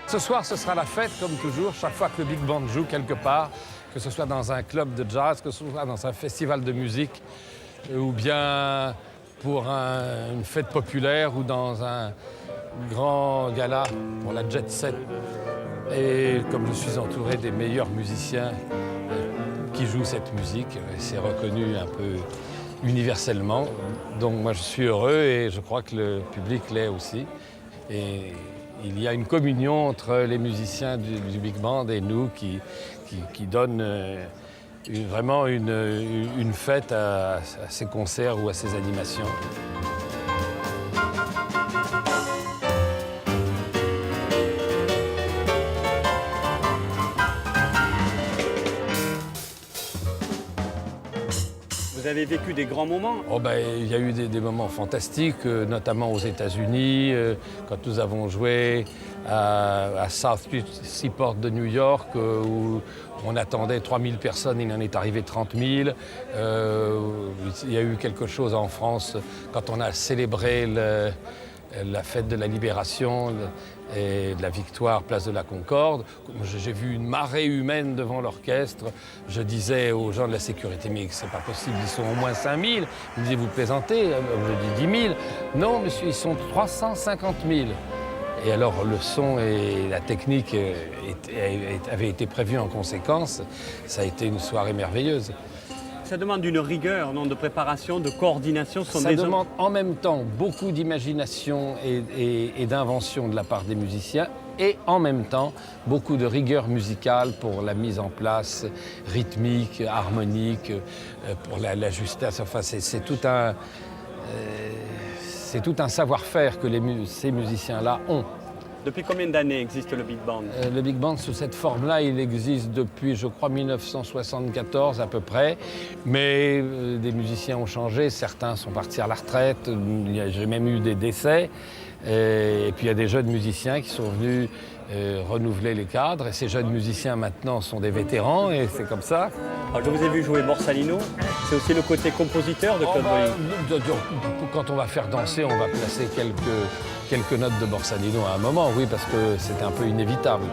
Ce soir, ce sera la fête, comme toujours, chaque fois que le Big Band joue quelque part, que ce soit dans un club de jazz, que ce soit dans un festival de musique, ou bien pour une fête populaire, ou dans un grand gala pour la jet set. Et comme je suis entouré des meilleurs musiciens qui jouent cette musique, c'est reconnu un peu universellement. Donc moi, je suis heureux et je crois que le public l'est aussi. Et il y a une communion entre les musiciens du Big Band et nous qui donne vraiment une fête à ces concerts ou à ces animations. Vous avez vécu des grands moments? Il y a eu des moments fantastiques, notamment aux États-Unis, quand nous avons joué à South Seaport de New York, où on attendait 3000 personnes, il en est arrivé 30 000. Il y a eu quelque chose en France quand on a célébré la fête de la Libération et de la victoire, place de la Concorde. J'ai vu une marée humaine devant l'orchestre. Je disais aux gens de la sécurité, mais c'est pas possible, ils sont au moins 5000. Ils me disaient, vous plaisantez? Je dis 10 000. Non, monsieur, ils sont 350 000. Et alors, le son et la technique avaient été prévus en conséquence. Ça a été une soirée merveilleuse. Ça demande une rigueur, non, de préparation, de coordination. Ça demande en même temps beaucoup d'imagination et d'invention de la part des musiciens et en même temps beaucoup de rigueur musicale pour la mise en place rythmique, harmonique, pour la justesse. Enfin, c'est tout un savoir-faire que ces musiciens-là ont. Depuis combien d'années existe le Big Band? Le Big Band, sous cette forme-là, il existe depuis, je crois, 1974 à peu près. Mais des musiciens ont changé, certains sont partis à la retraite, j'ai même eu des décès. Et puis il y a des jeunes musiciens qui sont venus renouveler les cadres. Et ces jeunes musiciens maintenant sont des vétérans et c'est comme ça. Alors, je vous ai vu jouer Borsalino, c'est aussi le côté compositeur de Claude Bolling. Quand on va faire danser, on va placer quelques notes de Borsalino à un moment, oui, parce que c'est un peu inévitable.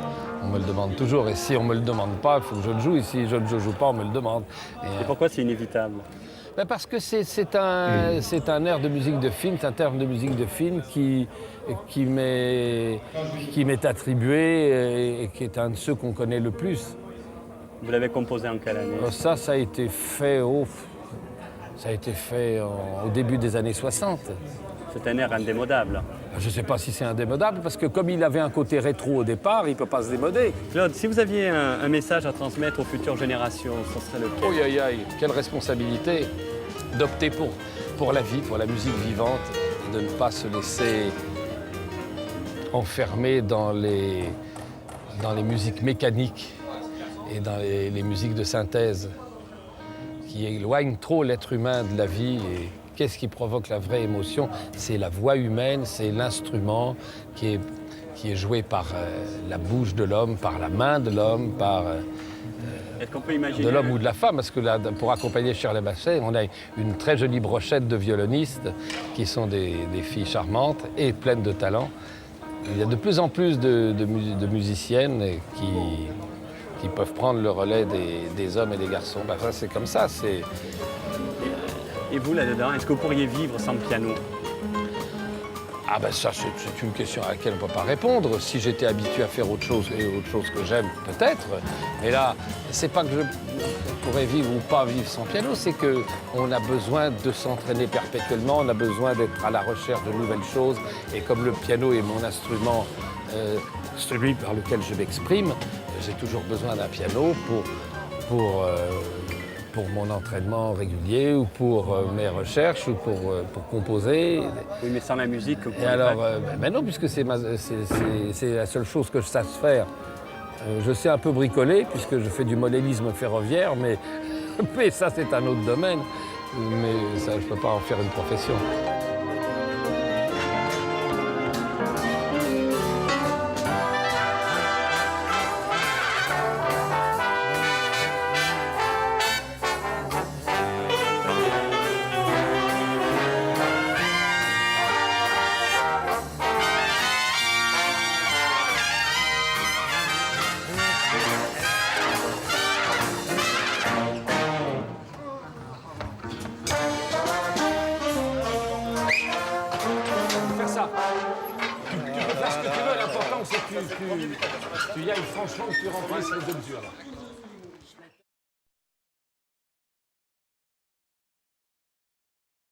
On me le demande toujours, et si on ne me le demande pas, il faut que je le joue, et si je ne le joue pas, on me le demande. Et pourquoi c'est inévitable? Parce que c'est un air de musique de film, c'est un terme de musique de film qui m'est attribué et qui est un de ceux qu'on connaît le plus. Vous l'avez composé en quelle année? Ça a été fait, au début des années 60. C'est un air indémodable. Je ne sais pas si c'est indémodable, parce que comme il avait un côté rétro au départ, il ne peut pas se démoder. Claude, si vous aviez un message à transmettre aux futures générations, ce serait lequel? Aïe, aïe, aïe, quelle responsabilité d'opter pour la vie, pour la musique vivante, et de ne pas se laisser enfermer dans les musiques mécaniques et dans les musiques de synthèse qui éloignent trop l'être humain de la vie. Et qu'est-ce qui provoque la vraie émotion? C'est la voix humaine, c'est l'instrument qui est joué par la bouche de l'homme, par la main de l'homme, par Est-ce qu'on peut imaginer de l'homme ou de la femme, parce que là, pour accompagner Shirley Bassey, on a une très jolie brochette de violonistes qui sont des filles charmantes et pleines de talent. Il y a de plus en plus de musiciennes qui peuvent prendre le relais des hommes et des garçons. Ça, c'est comme ça. Et vous, là-dedans, est-ce que vous pourriez vivre sans piano? Ça, c'est une question à laquelle on ne peut pas répondre. Si j'étais habitué à faire autre chose que j'aime, peut-être. Mais là, c'est pas que je pourrais vivre ou pas vivre sans piano, c'est qu'on a besoin de s'entraîner perpétuellement, on a besoin d'être à la recherche de nouvelles choses. Et comme le piano est mon instrument celui par lequel je m'exprime. J'ai toujours besoin d'un piano pour mon entraînement régulier ou pour mes recherches ou pour composer. Oui, mais sans la musique, vous Et pouvez alors, pas. ben non, puisque c'est la seule chose que je sache faire. Je sais un peu bricoler, puisque je fais du modélisme ferroviaire, mais ça, c'est un autre domaine. Mais ça, je ne peux pas en faire une profession. Faire ça. Tu peux faire ce que tu veux, l'important c'est que tu y ailles franchement, que tu remplisses les deux mesures.